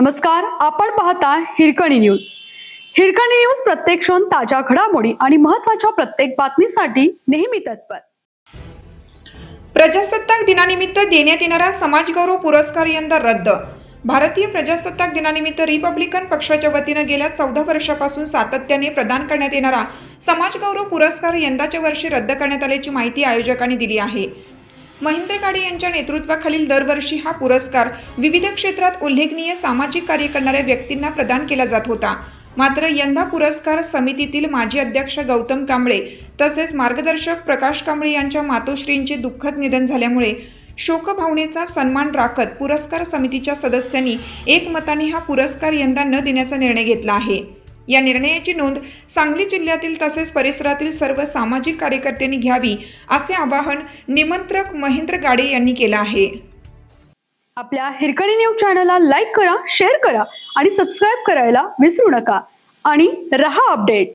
नमस्कार, आपण पाहता हिरकणी न्यूज. हिरकणी न्यूज प्रत्येक क्षण ताज्या घडामोडी आणि महत्त्वाच्या प्रत्येक बातमीसाठी नेहमी तत्पर. प्रजासत्ताक दिनानिमित्त देण्यात येणारा समाजगौरव पुरस्कार यंदा रद्द. भारतीय प्रजासत्ताक दिनानिमित्त रिपब्लिकन पक्षाच्या वतीनं गेल्या 14 वर्षापासून सातत्याने प्रदान करण्यात येणारा समाजगौरव पुरस्कार यंदाच्या वर्षी रद्द करण्यात आल्याची माहिती आयोजकांनी दिली आहे. महेंद्र गाडे यांच्या नेतृत्वाखालील दरवर्षी हा पुरस्कार विविध क्षेत्रात उल्लेखनीय सामाजिक कार्य करणाऱ्या व्यक्तींना प्रदान केला जात होता. मात्र यंदा पुरस्कार समितीतील माजी अध्यक्ष गौतम कांबळे तसेच मार्गदर्शक प्रकाश कांबळे यांच्या मातोश्रींचे दुःखद निधन झाल्यामुळे शोकभावनेचा सन्मान राखत पुरस्कार समितीच्या सदस्यांनी एकमताने हा पुरस्कार यंदा न देण्याचा निर्णय घेतला आहे. या निर्णयाची नोंद सांगली जिल्ह्यातील तसेच परिसरातील सर्व सामाजिक कार्यकर्त्यांनी घ्यावी असे आवाहन निमंत्रक महेंद्र गाडे यांनी केले आहे. आपल्या हिरकणी न्यूज चॅनलला लाईक करा, शेअर करा आणि सबस्क्राईब करायला विसरू नका आणि रहा अपडेट.